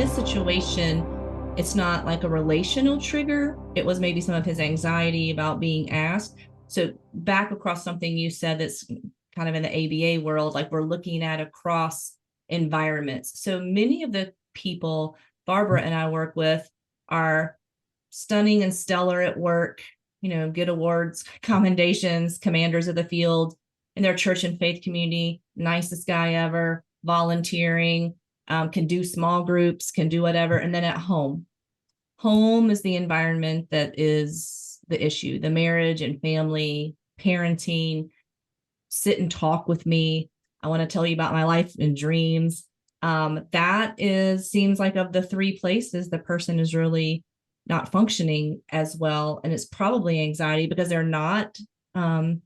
this situation, it's not like a relational trigger. It was maybe some of his anxiety about being asked. So back across something you said that's kind of in the ABA world, like we're looking at across environments. So many of the people Barbara and I work with are stunning and stellar at work, get awards, commendations, commanders of the field in their church and faith community, nicest guy ever, volunteering, can do small groups, can do whatever. And then at home is the environment that is the issue, the marriage and family, parenting, sit and talk with me. I want to tell you about my life and dreams. That seems like of the three places the person is really not functioning as well. And it's probably anxiety because they're not an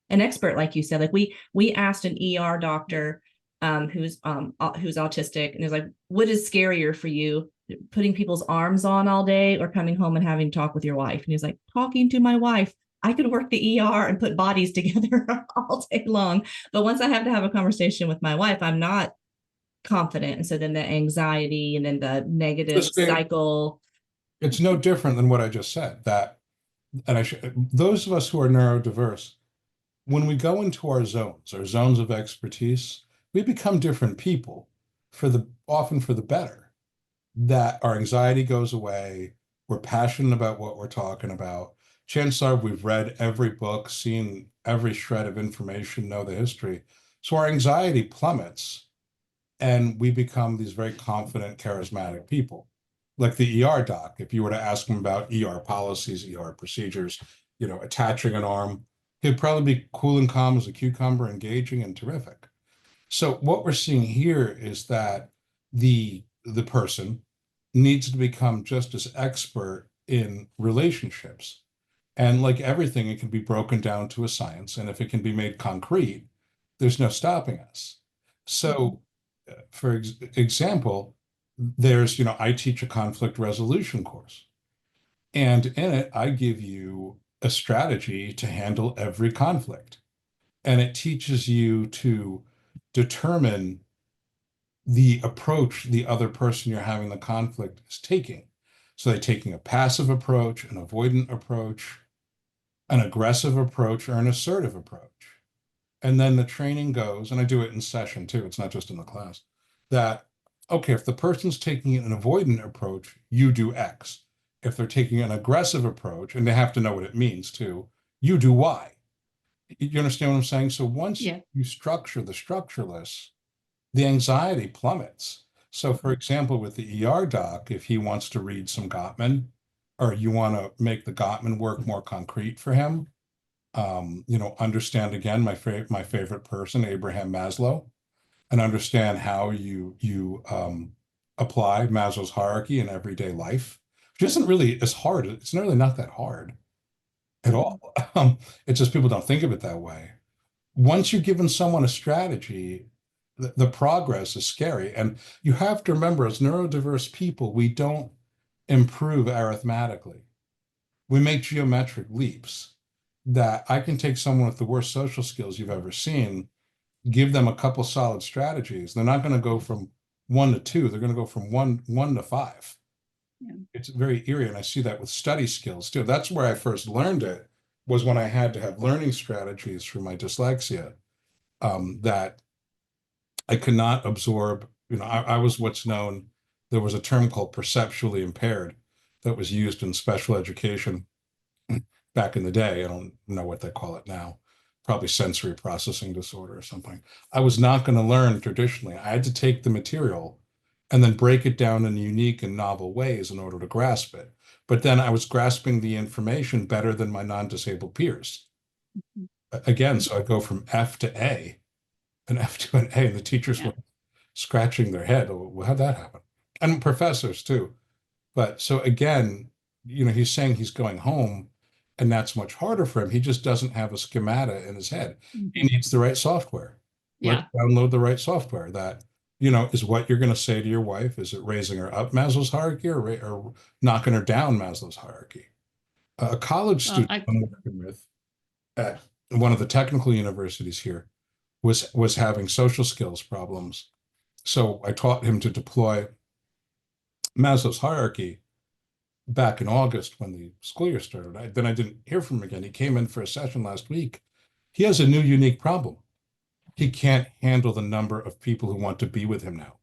expert, like you said. Like we asked an ER doctor who's autistic, and there's like, what is scarier for you, putting people's arms on all day or coming home and having to talk with your wife? And he's like, talking to my wife. I could work the ER and put bodies together all day long. But once I have to have a conversation with my wife, I'm not confident. And so then the anxiety and then the negative cycle. It's no different than what I just said. Those of us who are neurodiverse, when we go into our zones of expertise, we become different people often for the better. That our anxiety goes away. We're passionate about what we're talking about. Chances are we've read every book, seen every shred of information, know the history. So our anxiety plummets and we become these very confident, charismatic people. Like the ER doc, if you were to ask him about ER policies, ER procedures, attaching an arm, he'd probably be cool and calm as a cucumber, engaging and terrific. So what we're seeing here is that the person needs to become just as expert in relationships. And like everything, it can be broken down to a science. And if it can be made concrete, there's no stopping us. So, for example, I teach a conflict resolution course. And in it, I give you a strategy to handle every conflict. And it teaches you to determine the approach the other person you're having the conflict is taking. So they're taking a passive approach, an avoidant approach, an aggressive approach, or an assertive approach. And then the training goes, and I do it in session too, it's not just in the class, that, okay, if the person's taking an avoidant approach, you do X. If they're taking an aggressive approach, and they have to know what it means too, you do Y. You understand what I'm saying? So once you structure the structureless, the anxiety plummets. So for example, with the ER doc, if he wants to read some Gottman, or you want to make the Gottman work more concrete for him, understand again my favorite person, Abraham Maslow, and understand how you apply Maslow's hierarchy in everyday life, which isn't really as hard. It's really not that hard at all. It's just people don't think of it that way. Once you've given someone a strategy, the progress is scary. And you have to remember, as neurodiverse people, we don't improve arithmetically. We make geometric leaps. That I can take someone with the worst social skills you've ever seen, give them a couple solid strategies. They're not going to go from 1 to 2. They're going to go from one to 5. Yeah. It's very eerie. And I see that with study skills too. That's where I first learned it, was when I had to have learning strategies for my dyslexia, that I could not absorb. I was what's known, there was a term called perceptually impaired that was used in special education back in the day. I don't know what they call it now, probably sensory processing disorder or something. I was not going to learn traditionally. I had to take the material and then break it down in unique and novel ways in order to grasp it. But then I was grasping the information better than my non-disabled peers. Again, so I go from F to A, and F to an A, and the teachers were scratching their head. Well, how'd that happen? And professors too. But so again, he's saying he's going home, and that's much harder for him. He just doesn't have a schemata in his head. He needs the right software. Let's download the right software that, is what you're going to say to your wife. Is it raising her up Maslow's hierarchy or knocking her down Maslow's hierarchy? A college student I'm working with at one of the technical universities here was having social skills problems. So I taught him to deploy Maslow's hierarchy back in August when the school year started. Then I didn't hear from him again. He came in for a session last week. He has a new unique problem. He can't handle the number of people who want to be with him now.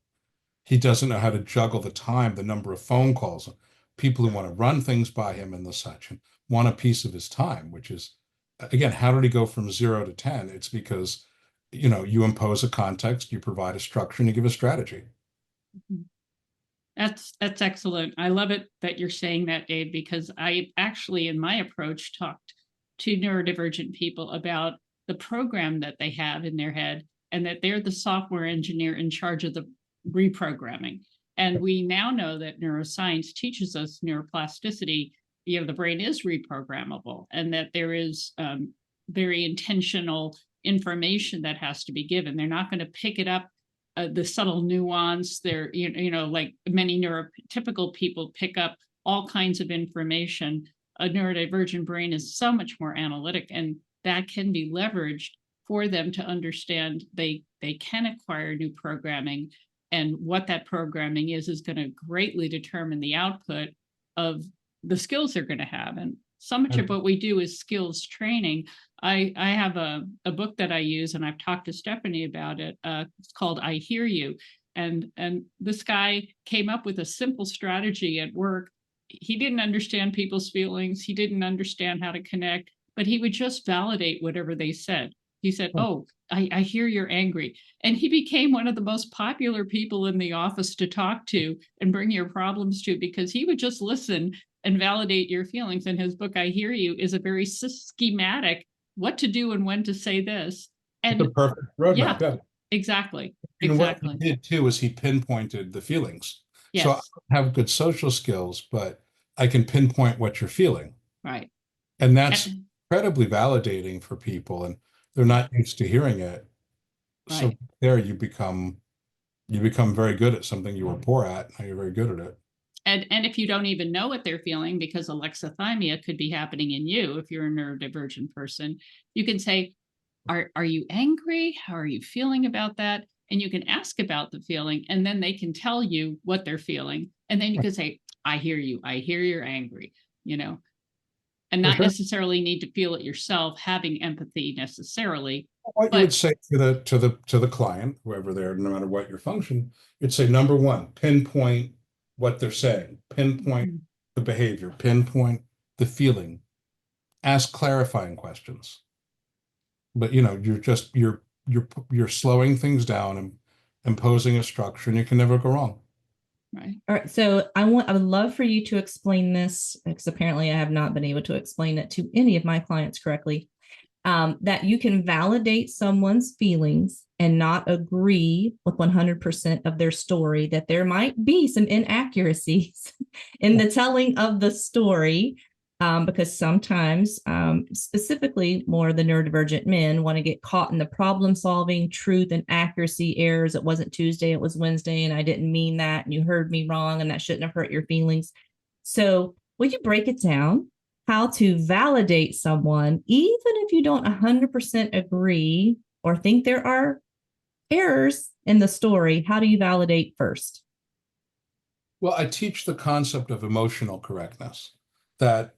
He doesn't know how to juggle the time, the number of phone calls, people who want to run things by him and the such, and want a piece of his time, which is, again, how did he go from 0 to 10? It's because, you impose a context, you provide a structure, and you give a strategy. That's excellent. I love it that you're saying that, Dave, because I actually, in my approach, talked to neurodivergent people about the program that they have in their head and that they're the software engineer in charge of the reprogramming. And we now know that neuroscience teaches us neuroplasticity. The brain is reprogrammable, and that there is very intentional information that has to be given. They're not going to pick it up, the subtle nuance. They're, like many neurotypical people pick up all kinds of information. A neurodivergent brain is so much more analytic, and that can be leveraged for them to understand they can acquire new programming, and what that programming is going to greatly determine the output of the skills they're going to have. And so much of what we do is skills training. I have a book that I use, and I've talked to Stephanie about it. It's called I Hear You. And this guy came up with a simple strategy at work. He didn't understand people's feelings. He didn't understand how to connect, but he would just validate whatever they said. He said, "Oh, I hear you're angry." And he became one of the most popular people in the office to talk to and bring your problems to, because he would just listen and validate your feelings. And his book, I Hear You, is a very schematic what to do and when to say this. And the perfect roadmap. Yeah, exactly. What he did too is he pinpointed the feelings. Yes. So I have good social skills, but I can pinpoint what you're feeling. Right. And that's incredibly validating for people, and they're not used to hearing it. Right. So there you become very good at something you were poor at. Now you're very good at it. And if you don't even know what they're feeling, because alexithymia could be happening in you if you're a neurodivergent person, you can say, are you angry? How are you feeling about that? And you can ask about the feeling, and then they can tell you what they're feeling. And then you can say, I hear you. I hear you're angry, and not necessarily need to feel it yourself, having empathy necessarily. What you would say to the client, whoever they are, no matter what your function, you'd say, number one, pinpoint what they're saying, pinpoint the behavior, pinpoint the feeling, ask clarifying questions. But you're slowing things down and imposing a structure, and you can never go wrong. Right. All right. So I would love for you to explain this, because apparently I have not been able to explain it to any of my clients correctly. That you can validate someone's feelings and not agree with 100% of their story, that there might be some inaccuracies in the telling of the story, because sometimes, specifically more the neurodivergent men, want to get caught in the problem solving, truth and accuracy errors. It wasn't Tuesday, it was Wednesday, and I didn't mean that, and you heard me wrong, and that shouldn't have hurt your feelings. So will you break it down? How to validate someone, even if you don't 100% agree or think there are errors in the story? How do you validate first? Well, I teach the concept of emotional correctness, that,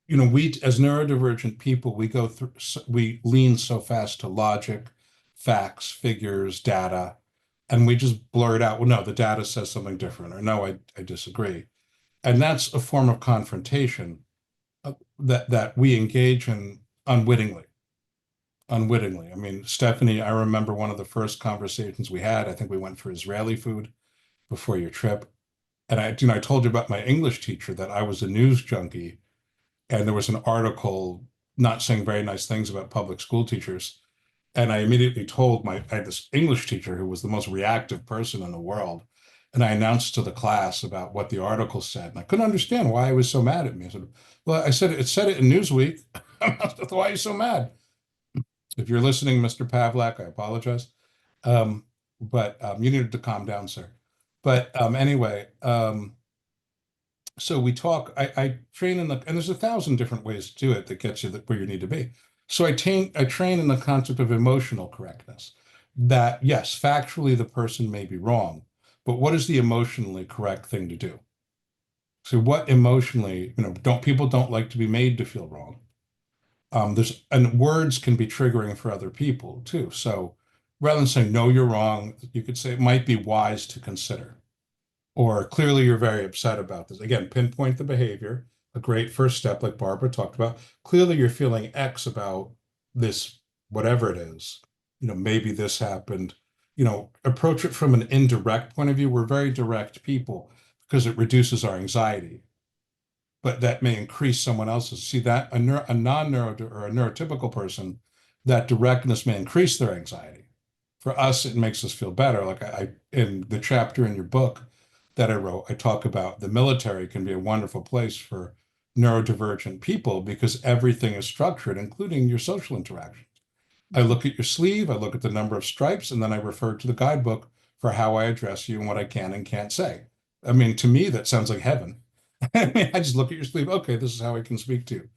we as neurodivergent people, we lean so fast to logic, facts, figures, data, and we just blurt out, well, no, the data says something different, or no, I disagree. And that's a form of confrontation that we engage in unwittingly. I mean, Stephanie, I remember one of the first conversations we had. I think we went for Israeli food before your trip. And I told you about my English teacher, that I was a news junkie, and there was an article not saying very nice things about public school teachers. And I immediately told I had this English teacher who was the most reactive person in the world. And I announced to the class about what the article said. And I couldn't understand why he was so mad at me. I said, well, it said it in Newsweek. Why are you so mad? If you're listening, Mr. Pavlak, I apologize. But you needed to calm down, sir. But anyway, so we talk, I train and there's 1,000 different ways to do it that gets you where you need to be. So I train in the concept of emotional correctness, that yes, factually the person may be wrong, but what is the emotionally correct thing to do? So what emotionally, people don't like to be made to feel wrong. And words can be triggering for other people too. So rather than saying, no, you're wrong, you could say it might be wise to consider, or clearly you're very upset about this. Again, pinpoint the behavior, a great first step, like Barbara talked about. Clearly you're feeling X about this, whatever it is, maybe this happened, approach it from an indirect point of view. We're very direct people because it reduces our anxiety, but that may increase someone else's. See that a non-neuro or a neurotypical person, that directness may increase their anxiety. For us, it makes us feel better. Like I in the chapter in your book that I wrote, I talk about the military can be a wonderful place for neurodivergent people because everything is structured, including your social interactions. I look at your sleeve, I look at the number of stripes, and then I refer to the guidebook for how I address you and what I can and can't say. I mean, to me, that sounds like heaven. I mean, I just look at your sleeve. Okay, this is how I can speak to you.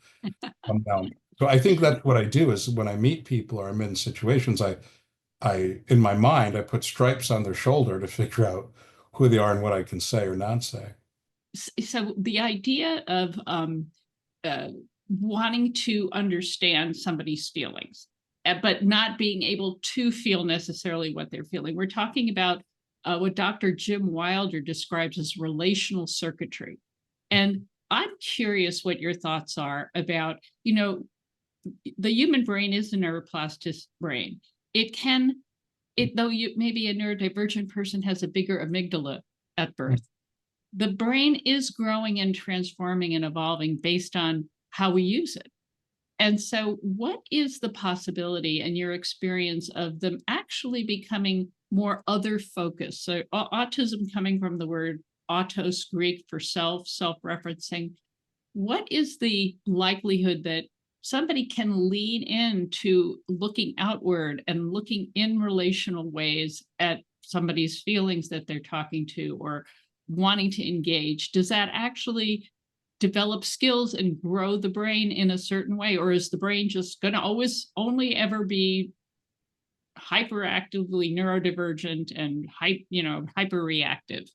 So I think that's what I do is when I meet people or I'm in situations, in my mind, I put stripes on their shoulder to figure out who they are and what I can say or not say. So the idea of wanting to understand somebody's feelings, but not being able to feel necessarily what they're feeling. We're talking about what Dr. Jim Wilder describes as relational circuitry. And I'm curious what your thoughts are about, the human brain is a neuroplastic brain. Though maybe a neurodivergent person has a bigger amygdala at birth, the brain is growing and transforming and evolving based on how we use it. And so what is the possibility in your experience of them actually becoming more other focused? So autism coming from the word autos, Greek for self-referencing. What is the likelihood that somebody can lean into looking outward and looking in relational ways at somebody's feelings that they're talking to or wanting to engage? Does that actually develop skills and grow the brain in a certain way? Or is the brain just going to always only ever be hyperactively neurodivergent and hyperreactive?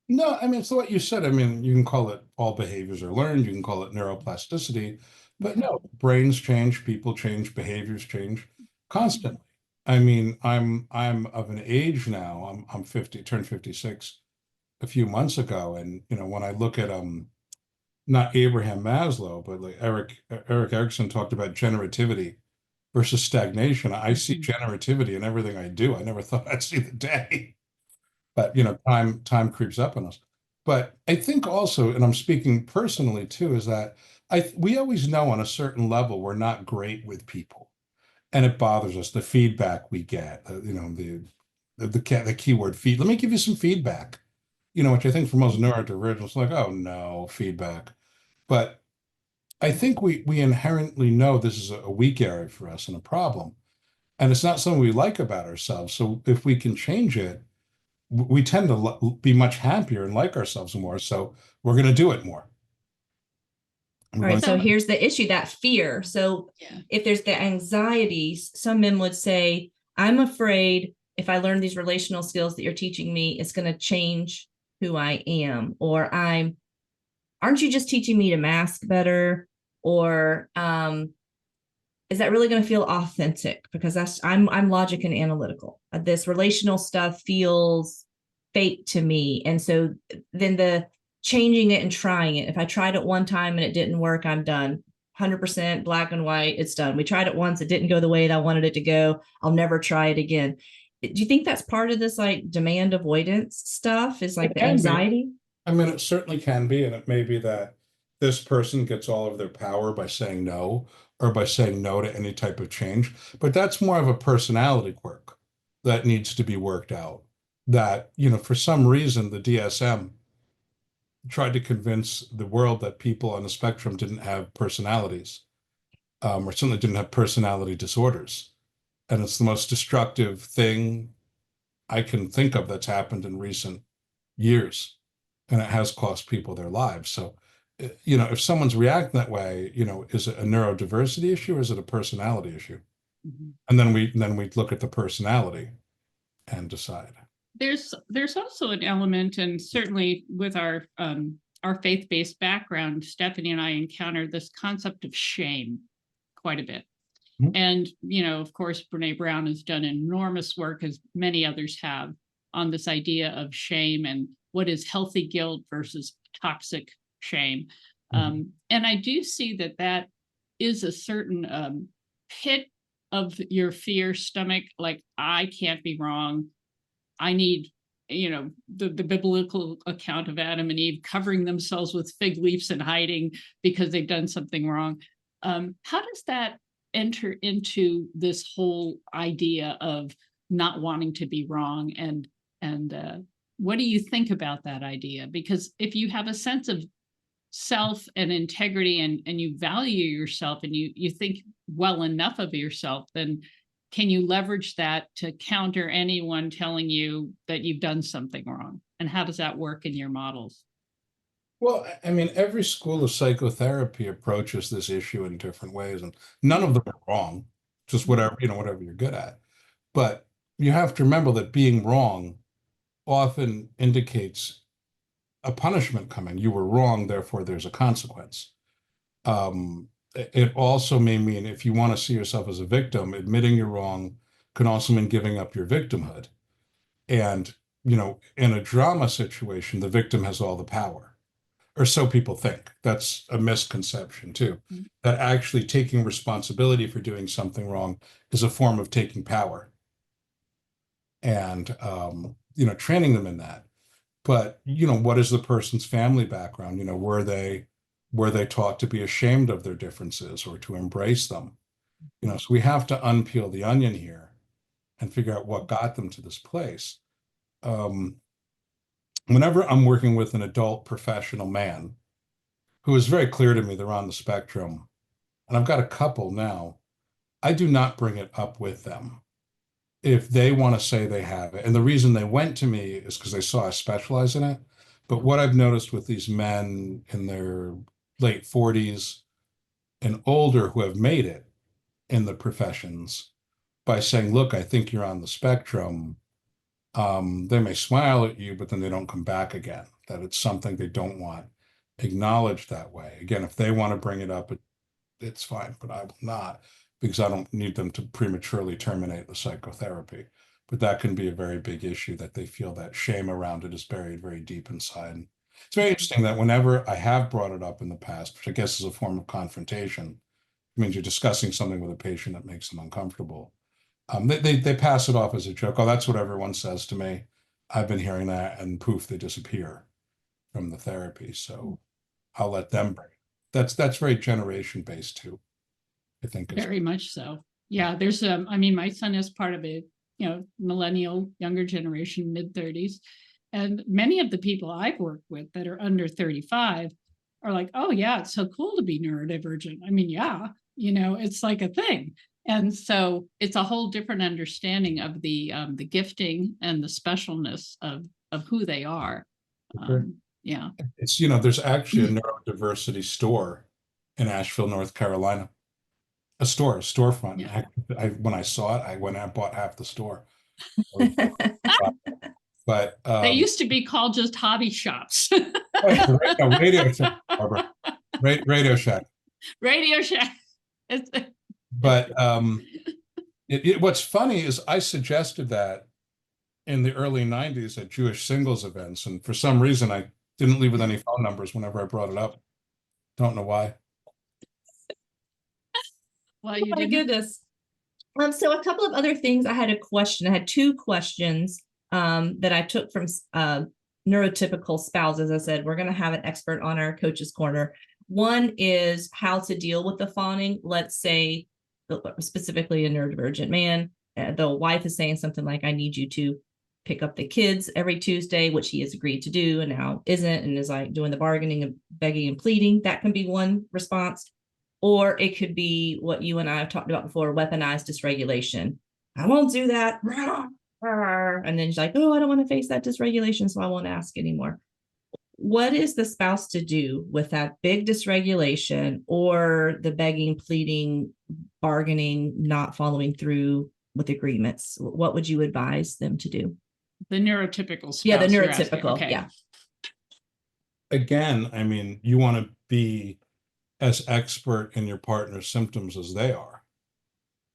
No, I mean, so what you said, I mean, you can call it all behaviors are learned, you can call it neuroplasticity, but no, brains change, people change, behaviors change constantly. I mean, I'm of an age now, I'm 50, turned 56 a few months ago. And, when I look at, not Abraham Maslow, but like Erik Erikson talked about generativity versus stagnation. I see generativity in everything I do. I never thought I'd see the day. But time creeps up on us. But I think also, and I'm speaking personally too, is that we always know on a certain level we're not great with people, and it bothers us. The feedback we get, the keyword feed. Let me give you some feedback. Which I think for most neurodivergents, like, oh no, feedback. But I think we inherently know this is a weak area for us and a problem, and it's not something we like about ourselves. So if we can change it, we tend to be much happier and like ourselves more. So we're going to do it more. All right. So here's the issue, that fear. So if there's the anxieties, some men would say, I'm afraid if I learn these relational skills that you're teaching me, it's going to change who I am. Or aren't you just teaching me to mask better? Or is that really going to feel authentic? Because I'm logic and analytical. This relational stuff feels fake to me. And so then the changing it and trying it. If I tried it one time and it didn't work, I'm done. 100% black and white, it's done. We tried it once, it didn't go the way that I wanted it to go. I'll never try it again. Do you think that's part of this like demand avoidance stuff, is like the anxiety? I mean, it certainly can be. And it may be that this person gets all of their power by saying no, or by saying no to any type of change. But that's more of a personality quirk that needs to be worked out. That, for some reason, the DSM tried to convince the world that people on the spectrum didn't have personalities, or certainly didn't have personality disorders. And it's the most destructive thing I can think of that's happened in recent years. And it has cost people their lives. So, if someone's reacting that way, is it a neurodiversity issue or is it a personality issue? And then we look at the personality and decide. there's also an element, and certainly with our faith-based background, Stephanie and I encountered this concept of shame quite a bit. Mhm. And, of course, Brene Brown has done enormous work, as many others have, on this idea of shame and what is healthy guilt versus toxic shame. And I do see that is a certain pit of your fear stomach, like, I can't be wrong. I need, the biblical account of Adam and Eve covering themselves with fig leaves and hiding because they've done something wrong. How does that enter into this whole idea of not wanting to be wrong? And what do you think about that idea? Because if you have a sense of self and integrity, and you value yourself, and you think well enough of yourself, then can you leverage that to counter anyone telling you that you've done something wrong? And how does that work in your models? Well, I mean, every school of psychotherapy approaches this issue in different ways, and none of them are wrong, just whatever you're good at. But you have to remember that being wrong often indicates a punishment coming. You were wrong, therefore there's a consequence. It also may mean, if you want to see yourself as a victim, admitting you're wrong can also mean giving up your victimhood. And, in a drama situation, the victim has all the power, or so people think. That's a misconception too, that actually taking responsibility for doing something wrong is a form of taking power, and training them in that. But what is the person's family background? Were they taught to be ashamed of their differences or to embrace them? So we have to unpeel the onion here and figure out what got them to this place. Whenever I'm working with an adult professional man who is very clear to me they're on the spectrum, and I've got a couple now, I do not bring it up with them. If they want to say they have it, and the reason they went to me is because they saw I specialize in it. But what I've noticed with these men in their late 40s and older who have made it in the professions by saying, look, I think you're on the spectrum, they may smile at you, but then they don't come back again, that it's something they don't want acknowledged that way. Again, if they want to bring it up, it's fine, but I will not, because I don't need them to prematurely terminate the psychotherapy. But that can be a very big issue, that they feel that shame around it is buried very deep inside. It's very interesting that whenever I have brought it up in the past, which I guess is a form of confrontation, it means you're discussing something with a patient that makes them uncomfortable. They pass it off as a joke. Oh, that's what everyone says to me. I've been hearing that, and poof, they disappear from the therapy. So I'll let them bring it. That's very generation based too, I think. Very much so. Yeah, there's my son is part of a millennial, younger generation, mid-30s, and many of the people I've worked with that are under 35 are like, oh yeah, it's so cool to be neurodivergent. I mean, yeah, it's like a thing. And so it's a whole different understanding of the gifting and the specialness of who they are. Yeah. It's, there's actually a neurodiversity store in Asheville, North Carolina. A storefront. Yeah. When I saw it, I went and bought half the store. But they used to be called just hobby shops. Radio Shack, Barbara. Radio Shack. Radio Shack. But what's funny is I suggested that in the early 90s at Jewish singles events, and for some reason I didn't leave with any phone numbers whenever I brought it up. Don't know why. Well, my goodness. So a couple of other things. I had two questions that I took from neurotypical spouses. I said, we're going to have an expert on our Coach's Corner. One is how to deal with the fawning. Let's say, specifically a neurodivergent man, the wife is saying something like, I need you to pick up the kids every Tuesday, which he has agreed to do and now isn't, and is like doing the bargaining and begging and pleading. That can be one response. Or it could be what you and I have talked about before, weaponized dysregulation. I won't do that. And then she's like, oh, I don't want to face that dysregulation, so I won't ask anymore. What is the spouse to do with that big dysregulation or the begging, pleading, bargaining, not following through with agreements? What would you advise them to do? The neurotypical spouse. Yeah, the you're asking. neurotypical. Okay. Yeah. Again, I mean, you want to be as expert in your partner's symptoms as they are,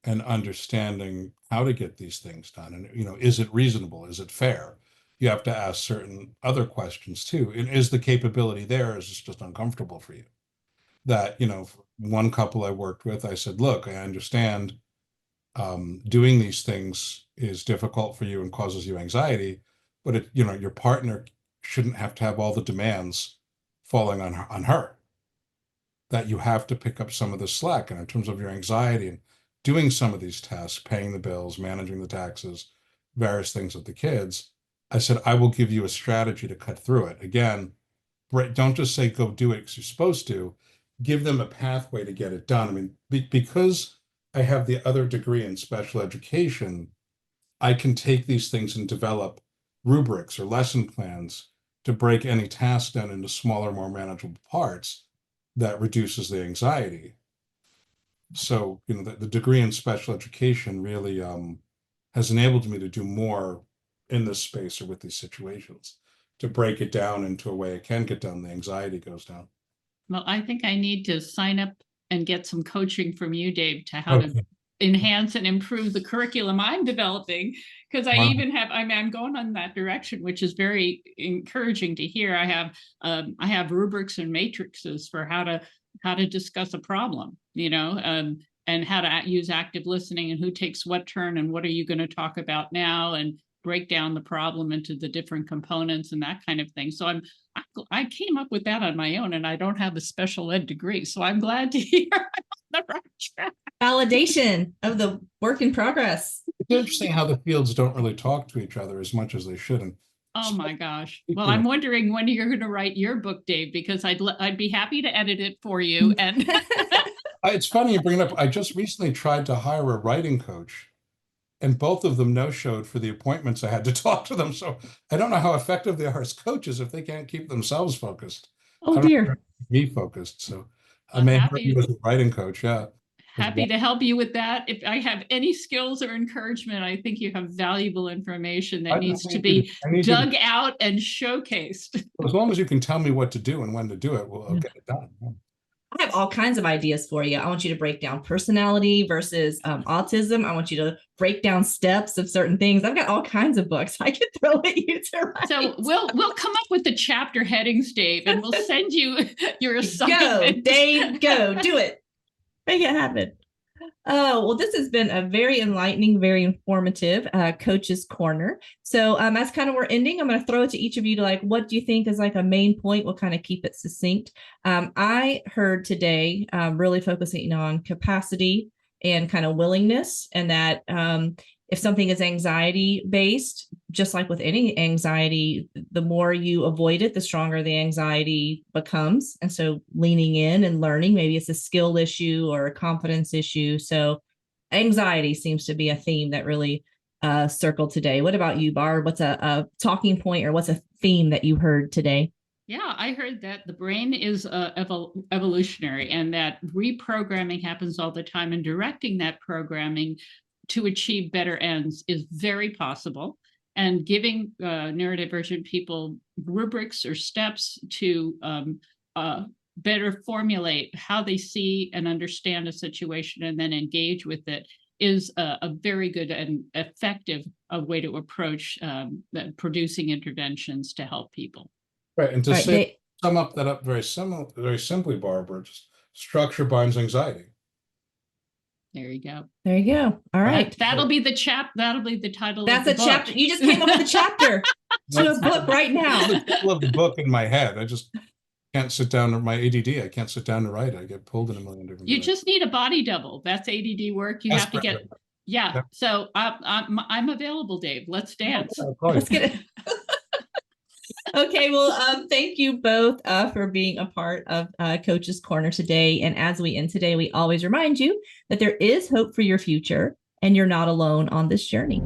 and understanding how to get these things done. And, you know, is it reasonable? Is it fair? You have to ask certain other questions too. And is the capability there? Is this just uncomfortable for you? That, you know, one couple I worked with, I said, look, I understand doing these things is difficult for you and causes you anxiety, but it, you know, your partner shouldn't have to have all the demands falling on her. That you have to pick up some of the slack. And in terms of your anxiety and doing some of these tasks, paying the bills, managing the taxes, various things with the kids, I said, I will give you a strategy to cut through it. Again, don't just say, go do it because you're supposed to. Give them a pathway to get it done. I mean, because I have the other degree in special education, I can take these things and develop rubrics or lesson plans to break any task down into smaller, more manageable parts that reduces the anxiety. So, you know, the degree in special education really has enabled me to do more in this space or with these situations, to break it down into a way it can get done, the anxiety goes down. Well, I think I need to sign up and get some coaching from you, Dave, to how to enhance and improve the curriculum I'm developing. Because I even have, I mean, I'm going on that direction, which is very encouraging to hear. I have rubrics and matrices for how to discuss a problem, you know, and how to use active listening and who takes what turn and what are you going to talk about now, and break down the problem into the different components and that kind of thing. So I came up with that on my own, and I don't have a special ed degree. So I'm glad to hear I'm on the right track. Validation of the work in progress. It's interesting how the fields don't really talk to each other as much as they should. And oh my gosh. Well, I'm wondering when you're going to write your book, Dave, because I'd be happy to edit it for you. And it's funny you bring it up. I just recently tried to hire a writing coach, and both of them no-showed for the appointments I had to talk to them. So I don't know how effective they are as coaches if they can't keep themselves focused. Oh dear. Be focused. So I may hire you as a writing coach. Yeah. Happy to help you with that. If I have any skills or encouragement, I think you have valuable information that needs to be dug out and showcased. As long as you can tell me what to do and when to do it, I'll get it done. I have all kinds of ideas for you. I want you to break down personality versus autism. I want you to break down steps of certain things. I've got all kinds of books I could throw at you to write. So we'll come up with the chapter headings, Dave, and we'll send you your assignment. Go, Dave, go, do it. Make it happen. Oh, well, this has been a very enlightening, very informative Coach's Corner. So as kind of we're ending, I'm going to throw it to each of you to like, what do you think is like a main point? We'll kind of keep it succinct. I heard today really focusing on capacity and kind of willingness, and that if something is anxiety based, just like with any anxiety, the more you avoid it, the stronger the anxiety becomes. And so leaning in and learning, maybe it's a skill issue or a confidence issue. So anxiety seems to be a theme that really circled today. What about you, Barb? What's a talking point or what's a theme that you heard today? Yeah, I heard that the brain is evolutionary, and that reprogramming happens all the time, and directing that programming to achieve better ends is very possible. And giving neurodivergent people rubrics or steps to better formulate how they see and understand a situation and then engage with it is a very good and effective way to approach producing interventions to help people. Right. And to sum up that up very simply, Barbara, just structure binds anxiety. There you go. There you go. All right. That'll be the that'll be the title. That's of the a chapter. You just came up with a chapter to a book right now. The title of the book in my head. I just can't sit down. My ADD. I can't sit down to write. I get pulled in a million different. You just need a body double. That's ADD work. You have to get. Yeah. So I'm available, Dave. Let's dance. Let's get it. Okay, well, thank you both for being a part of Coach's Corner today. And as we end today, we always remind you that there is hope for your future and you're not alone on this journey.